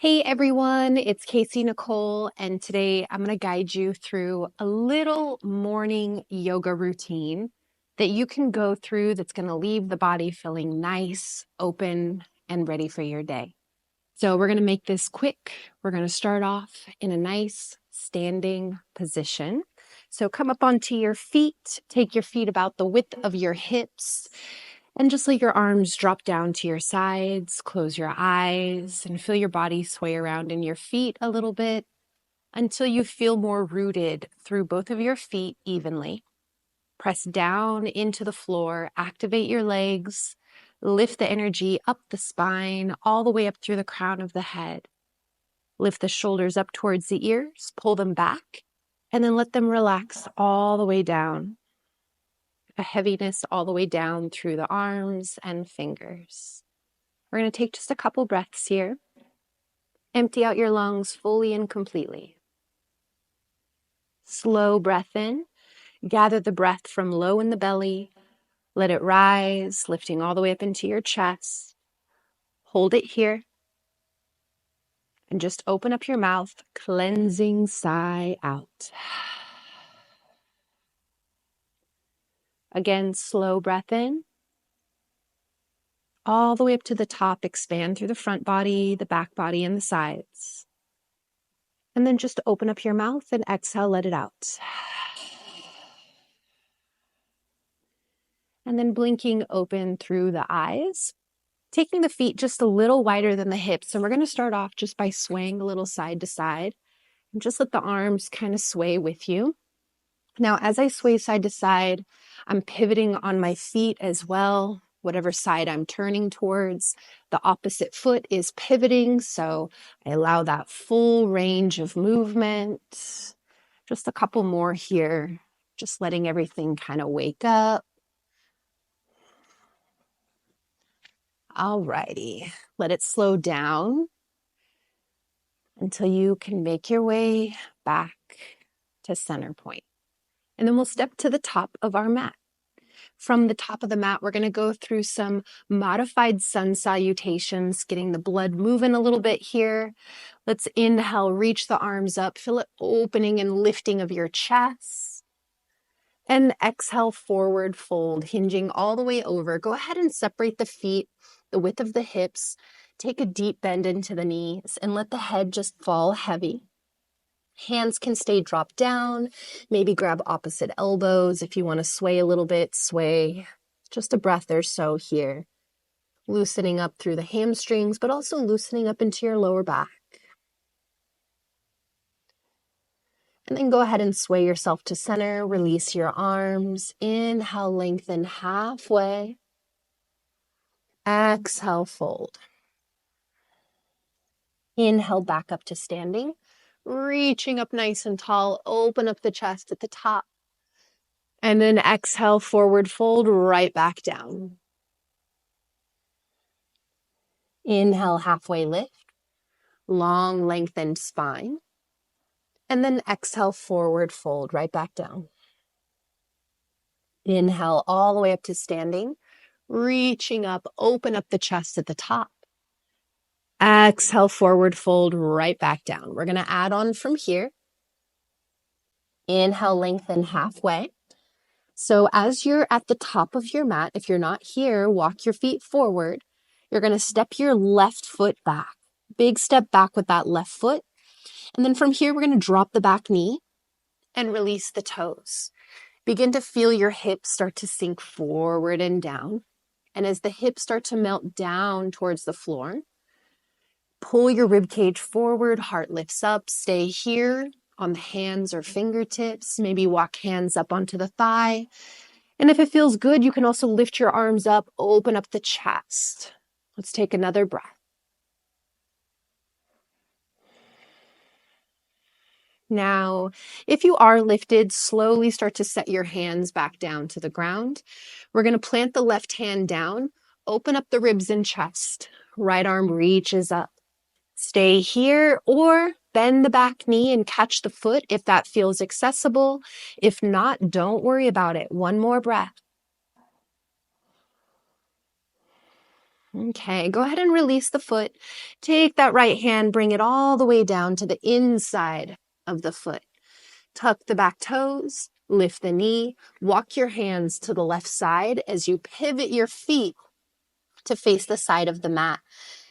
Hey everyone, it's Kaycienikole, and today I'm going to guide you through a little morning yoga routine that you can go through that's going to leave the body feeling nice, open, and ready for your day. So we're going to make this quick. We're going to start off in a nice standing position. So come up onto your feet, take your feet about the width of your hips, and just let your arms drop down to your sides, close your eyes, and feel your body sway around in your feet a little bit until you feel more rooted through both of your feet evenly. Press down into the floor, activate your legs, lift the energy up the spine, all the way up through the crown of the head. Lift the shoulders up towards the ears, pull them back, and then let them relax all the way down. A heaviness all the way down through the arms and fingers. We're going to take just a couple breaths here. Empty out your lungs fully and completely. Slow breath in. Gather the breath from low in the belly. Let it rise, lifting all the way up into your chest. Hold it here. And just open up your mouth, cleansing sigh out. Again, slow breath in. All the way up to the top, expand through the front body, the back body, and the sides. And then just open up your mouth and exhale, let it out. And then blinking open through the eyes. Taking the feet just a little wider than the hips. And we're going to start off just by swaying a little side to side. And just let the arms kind of sway with you. Now, as I sway side to side, I'm pivoting on my feet as well. Whatever side I'm turning towards, the opposite foot is pivoting. So I allow that full range of movement. Just a couple more here. Just letting everything kind of wake up. All righty. Let it slow down until you can make your way back to center point. And then we'll step to the top of our mat. From the top of the mat, we're going to go through some modified sun salutations, getting the blood moving a little bit here. Let's inhale, reach the arms up, feel it opening and lifting of your chest. And exhale, forward fold, hinging all the way over. Go ahead and separate the feet, the width of the hips. Take a deep bend into the knees and let the head just fall heavy. Hands can stay dropped down. Maybe grab opposite elbows. If you want to sway a little bit, sway. Just a breath or so here. Loosening up through the hamstrings, but also loosening up into your lower back. And then go ahead and sway yourself to center. Release your arms. Inhale, lengthen halfway. Exhale, fold. Inhale, back up to standing. Reaching up nice and tall. Open up the chest at the top. And then exhale, forward fold, right back down. Inhale, halfway lift. Long, lengthened spine. And then exhale, forward fold, right back down. Inhale, all the way up to standing. Reaching up, open up the chest at the top. Exhale, forward fold, right back down. We're going to add on from here. Inhale, lengthen halfway. So as you're at the top of your mat, if you're not here, walk your feet forward. You're going to step your left foot back. Big step back with that left foot. And then from here, we're going to drop the back knee and release the toes. Begin to feel your hips start to sink forward and down. And as the hips start to melt down towards the floor, pull your rib cage forward, heart lifts up, stay here on the hands or fingertips, maybe walk hands up onto the thigh. And if it feels good, you can also lift your arms up, open up the chest. Let's take another breath. Now, if you are lifted, slowly start to set your hands back down to the ground. We're going to plant the left hand down, open up the ribs and chest. Right arm reaches up. Stay here or bend the back knee and catch the foot if that feels accessible. If not, don't worry about it. One more breath. Okay, go ahead and release the foot. Take that right hand, bring it all the way down to the inside of the foot. Tuck the back toes, lift the knee, walk your hands to the left side as you pivot your feet to face the side of the mat.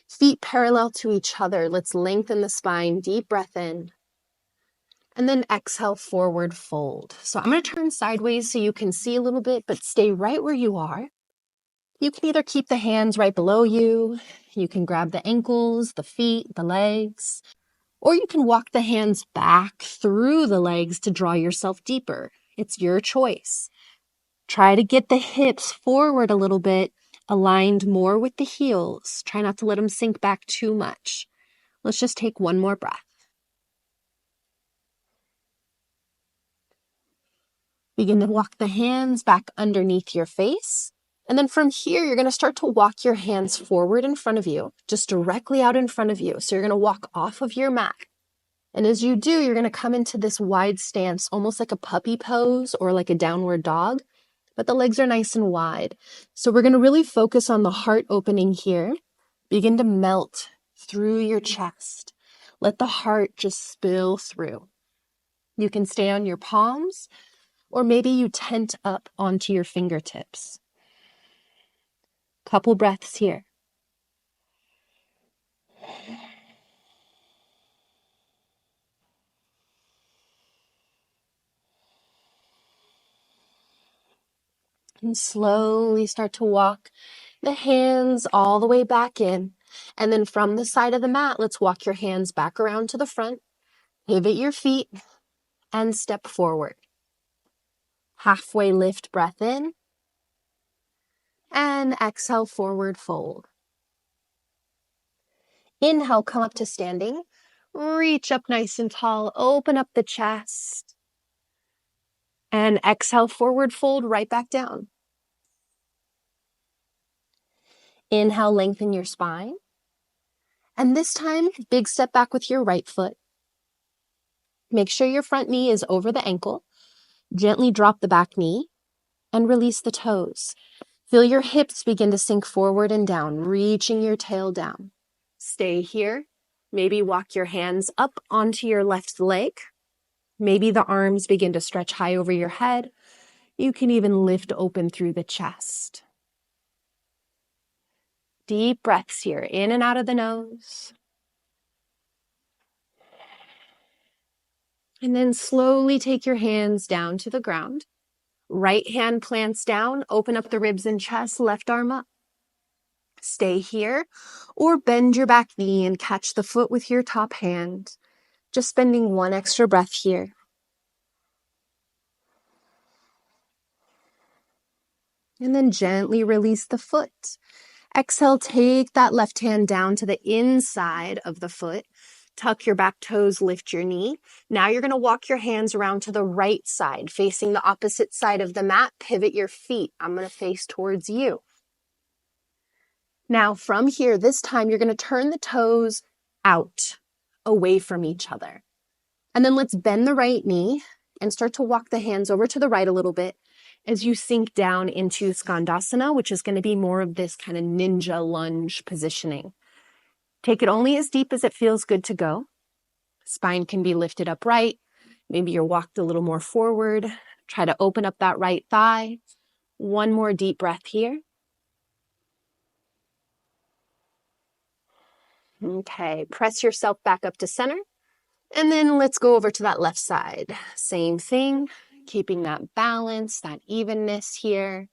Feet parallel to each other. Let's lengthen the spine. Deep breath in. And then exhale, forward fold. So I'm going to turn sideways so you can see a little bit, but stay right where you are. You can either keep the hands right below you, you can grab the ankles, the feet, the legs, or you can walk the hands back through the legs to draw yourself deeper. It's your choice. Try to get the hips forward a little bit, aligned more with the heels. Try not to let them sink back too much. Let's just take one more breath. Begin to walk the hands back underneath your face. And then from here, you're going to start to walk your hands forward in front of you, just directly out in front of you. So you're going to walk off of your mat. And as you do, you're going to come into this wide stance, almost like a puppy pose or like a downward dog, but the legs are nice and wide. So we're going to really focus on the heart opening here. Begin to melt through your chest. Let the heart just spill through. You can stay on your palms, or maybe you tent up onto your fingertips. Couple breaths here. And slowly start to walk the hands all the way back in. And then from the side of the mat, let's walk your hands back around to the front. Pivot your feet and step forward. Halfway lift, breath in. And exhale, forward fold. Inhale, come up to standing. Reach up nice and tall. Open up the chest. And exhale, forward fold right back down. Inhale, lengthen your spine. And this time, big step back with your right foot. Make sure your front knee is over the ankle. Gently drop the back knee and release the toes. Feel your hips begin to sink forward and down, reaching your tail down. Stay here. Maybe walk your hands up onto your left leg. Maybe the arms begin to stretch high over your head. You can even lift open through the chest. Deep breaths here, in and out of the nose. And then slowly take your hands down to the ground. Right hand plants down, open up the ribs and chest, left arm up. Stay here, or bend your back knee and catch the foot with your top hand. Just spending one extra breath here. And then gently release the foot. Exhale, take that left hand down to the inside of the foot. Tuck your back toes, lift your knee. Now you're going to walk your hands around to the right side, facing the opposite side of the mat. Pivot your feet. I'm going to face towards you. Now from here, this time you're going to turn the toes out, away from each other. And then let's bend the right knee and start to walk the hands over to the right a little bit as you sink down into Skandasana, which is going to be more of this kind of ninja lunge positioning. Take it only as deep as it feels good to go. Spine can be lifted upright. Maybe you're walked a little more forward. Try to open up that right thigh. One more deep breath here. Okay, press yourself back up to center. And then let's go over to that left side. Same thing, keeping that balance, that evenness here.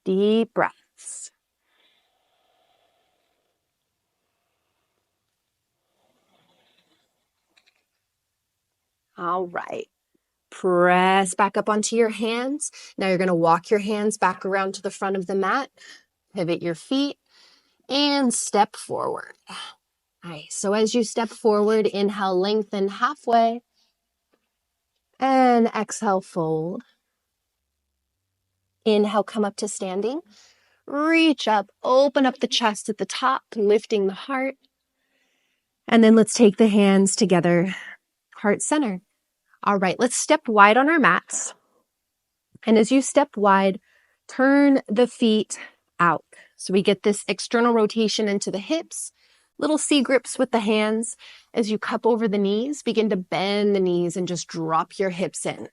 Deep breaths. All right. Press back up onto your hands. Now you're going to walk your hands back around to the front of the mat. Pivot your feet and step forward. Nice. So as you step forward, inhale, lengthen halfway. And exhale, fold. Inhale, come up to standing. Reach up, open up the chest at the top, lifting the heart. And then let's take the hands together, heart center. All right, let's step wide on our mats. And as you step wide, turn the feet out. So we get this external rotation into the hips, little C grips with the hands. As you cup over the knees, begin to bend the knees and just drop your hips in.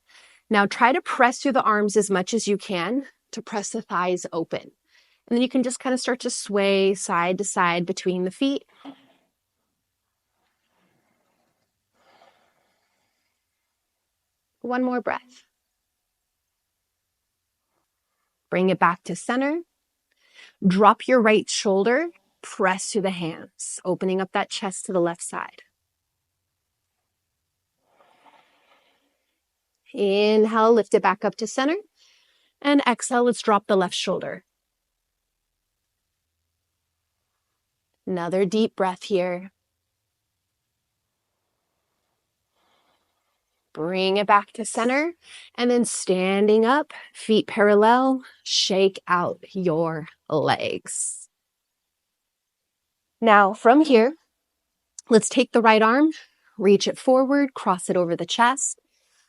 Now try to press through the arms as much as you can to press the thighs open. And then you can just kind of start to sway side to side between the feet. One more breath. Bring it back to center. Drop your right shoulder, press through the hands, opening up that chest to the left side. Inhale, lift it back up to center. And exhale, let's drop the left shoulder. Another deep breath here. Bring it back to center. And then standing up, feet parallel, shake out your legs. Now from here, let's take the right arm, reach it forward, cross it over the chest.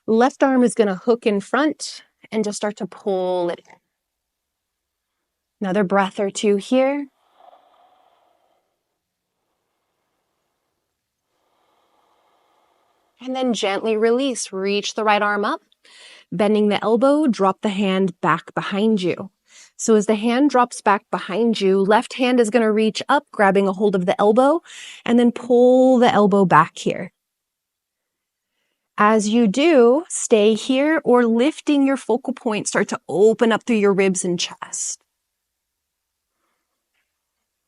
Left arm is going to hook in front and just start to pull it in. Another breath or two here. And then gently release. Reach the right arm up, bending the elbow, drop the hand back behind you. So as the hand drops back behind you, left hand is going to reach up, grabbing a hold of the elbow, and then pull the elbow back here. As you do, stay here or lifting your focal point, start to open up through your ribs and chest.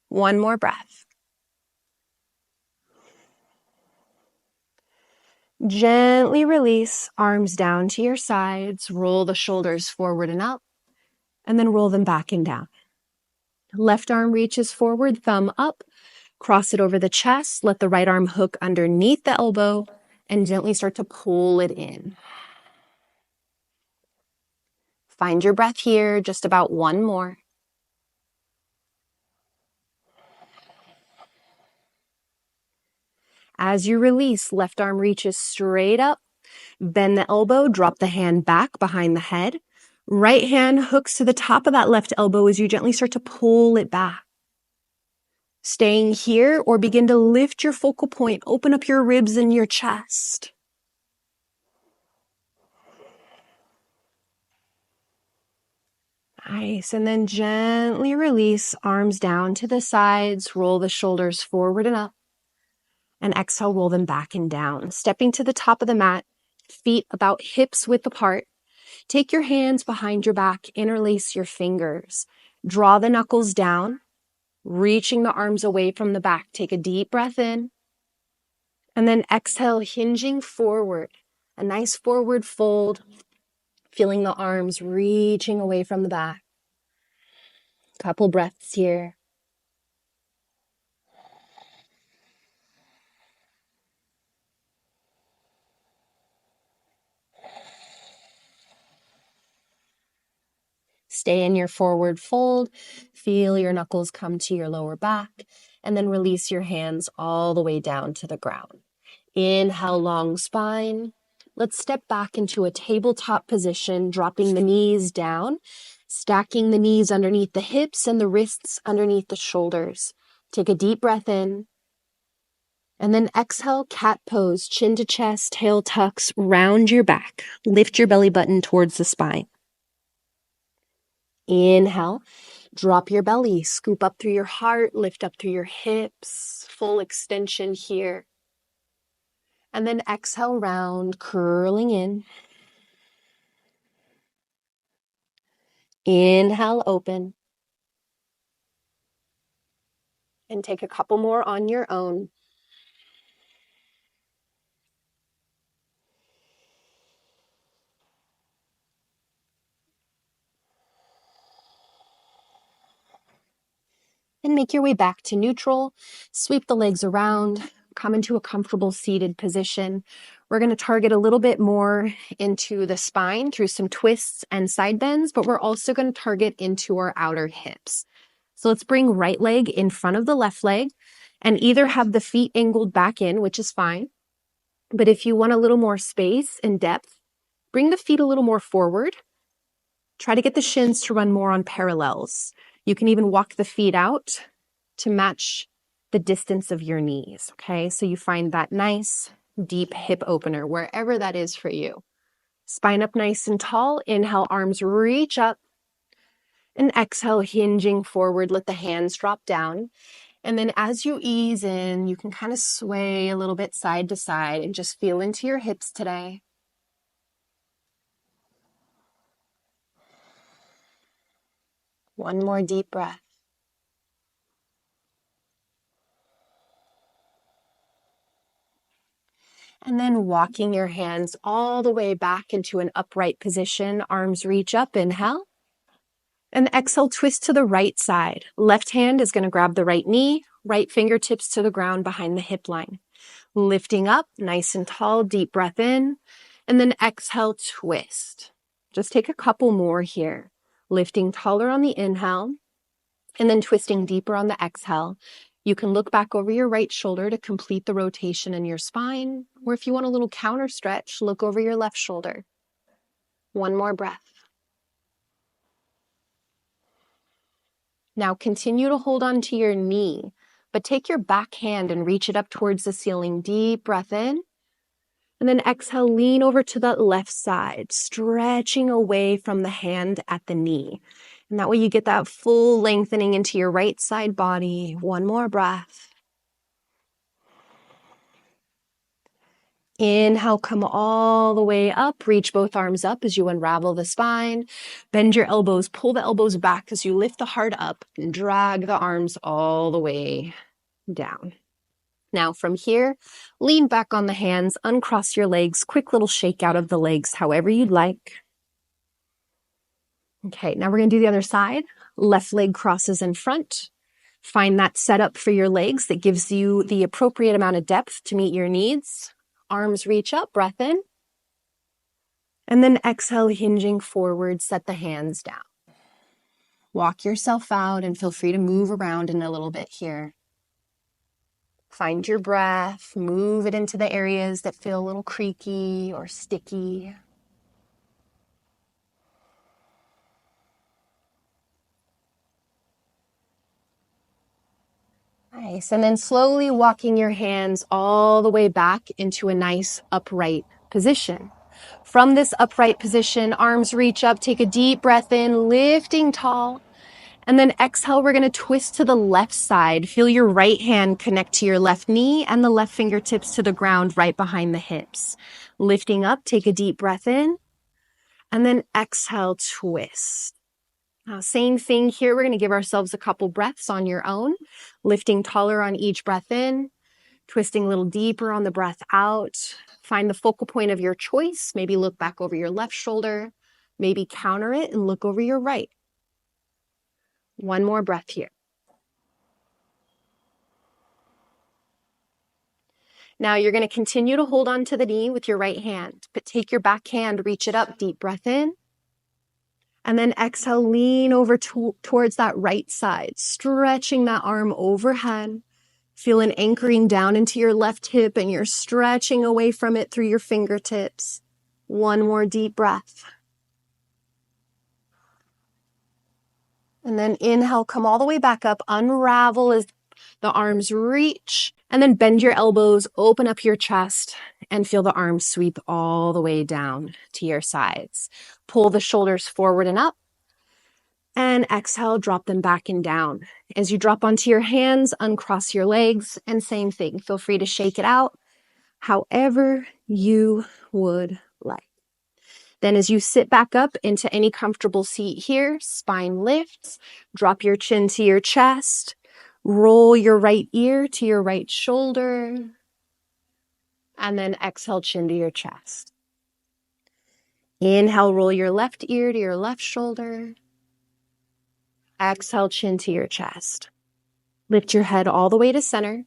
One more breath. Gently release, arms down to your sides, roll the shoulders forward and up, and then roll them back and down. Left arm reaches forward, thumb up, cross it over the chest, let the right arm hook underneath the elbow, and gently start to pull it in. Find your breath here, just about one more. As you release, left arm reaches straight up, bend the elbow, drop the hand back behind the head. Right hand hooks to the top of that left elbow as you gently start to pull it back. Staying here or begin to lift your focal point, open up your ribs and your chest. Nice, and then gently release, arms down to the sides, roll the shoulders forward and up. And exhale, roll them back and down. Stepping to the top of the mat, feet about hips width apart. Take your hands behind your back, interlace your fingers. Draw the knuckles down, reaching the arms away from the back. Take a deep breath in. And then exhale, hinging forward. A nice forward fold, feeling the arms reaching away from the back. Couple breaths here. Stay in your forward fold. Feel your knuckles come to your lower back, and then release your hands all the way down to the ground. Inhale, long spine. Let's step back into a tabletop position, dropping the knees down, stacking the knees underneath the hips and the wrists underneath the shoulders. Take a deep breath in. And then exhale, cat pose, chin to chest, tail tucks, round your back. Lift your belly button towards the spine. Inhale, drop your belly, scoop up through your heart, lift up through your hips, full extension here. And then exhale, round, curling in. Inhale, open. And take a couple more on your own. And make your way back to neutral. Sweep the legs around. Come into a comfortable seated position. We're going to target a little bit more into the spine through some twists and side bends, but we're also going to target into our outer hips. So let's bring right leg in front of the left leg and either have the feet angled back in, which is fine. But if you want a little more space and depth, bring the feet a little more forward. Try to get the shins to run more on parallels. You can even walk the feet out to match the distance of your knees, okay? So you find that nice, deep hip opener, wherever that is for you. Spine up nice and tall. Inhale, arms reach up. And exhale, hinging forward. Let the hands drop down. And then as you ease in, you can kind of sway a little bit side to side and just feel into your hips today. One more deep breath. And then walking your hands all the way back into an upright position. Arms reach up, inhale. And exhale, twist to the right side. Left hand is going to grab the right knee, right fingertips to the ground behind the hip line. Lifting up, nice and tall, deep breath in. And then exhale, twist. Just take a couple more here. Lifting taller on the inhale, and then twisting deeper on the exhale. You can look back over your right shoulder to complete the rotation in your spine, or if you want a little counter stretch, look over your left shoulder. One more breath. Now continue to hold on to your knee, but take your back hand and reach it up towards the ceiling. Deep breath in, and then exhale, lean over to the left side, stretching away from the hand at the knee. And that way you get that full lengthening into your right side body. One more breath. Inhale, come all the way up. Reach both arms up as you unravel the spine. Bend your elbows, pull the elbows back as you lift the heart up and drag the arms all the way down. Now from here, lean back on the hands, uncross your legs, quick little shake out of the legs, however you'd like. Okay, now we're going to do the other side. Left leg crosses in front. Find that setup for your legs that gives you the appropriate amount of depth to meet your needs. Arms reach up, breath in. And then exhale, hinging forward, set the hands down. Walk yourself out and feel free to move around in a little bit here. Find your breath, move it into the areas that feel a little creaky or sticky. Nice. And then slowly walking your hands all the way back into a nice upright position. From this upright position, arms reach up, take a deep breath in, lifting tall. And then exhale, we're going to twist to the left side. Feel your right hand connect to your left knee and the left fingertips to the ground right behind the hips. Lifting up, take a deep breath in. And then exhale, twist. Now, same thing here. We're going to give ourselves a couple breaths on your own. Lifting taller on each breath in. Twisting a little deeper on the breath out. Find the focal point of your choice. Maybe look back over your left shoulder. Maybe counter it and look over your right. One more breath here. Now you're going to continue to hold on to the knee with your right hand, but take your back hand, reach it up, deep breath in. And then exhale, lean over towards that right side, stretching that arm overhead. Feel an anchoring down into your left hip and you're stretching away from it through your fingertips. One more deep breath. And then inhale, come all the way back up, unravel as the arms reach, and then bend your elbows, open up your chest, and feel the arms sweep all the way down to your sides. Pull the shoulders forward and up, and exhale, drop them back and down. As you drop onto your hands, uncross your legs, and same thing. Feel free to shake it out however you would like. Then as you sit back up into any comfortable seat here, spine lifts, drop your chin to your chest, roll your right ear to your right shoulder, and then exhale, chin to your chest. Inhale, roll your left ear to your left shoulder. Exhale, chin to your chest. Lift your head all the way to center.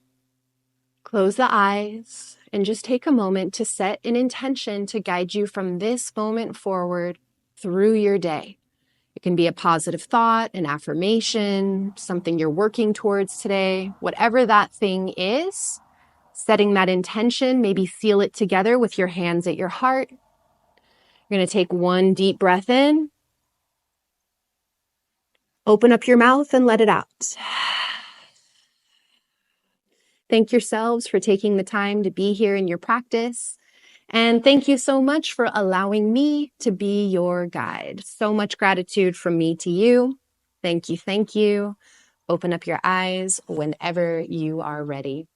Close the eyes and just take a moment to set an intention to guide you from this moment forward through your day. It can be a positive thought, an affirmation, something you're working towards today, whatever that thing is, setting that intention, maybe seal it together with your hands at your heart. You're going to take one deep breath in Open up your mouth and let it out. Thank yourselves for taking the time to be here in your practice. And thank you so much for allowing me to be your guide. So much gratitude from me to you. Thank you. Thank you. Open up your eyes whenever you are ready.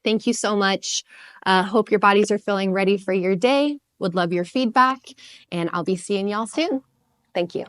Thank you so much. Hope your bodies are feeling ready for your day. Would love your feedback, and I'll be seeing y'all soon. Thank you.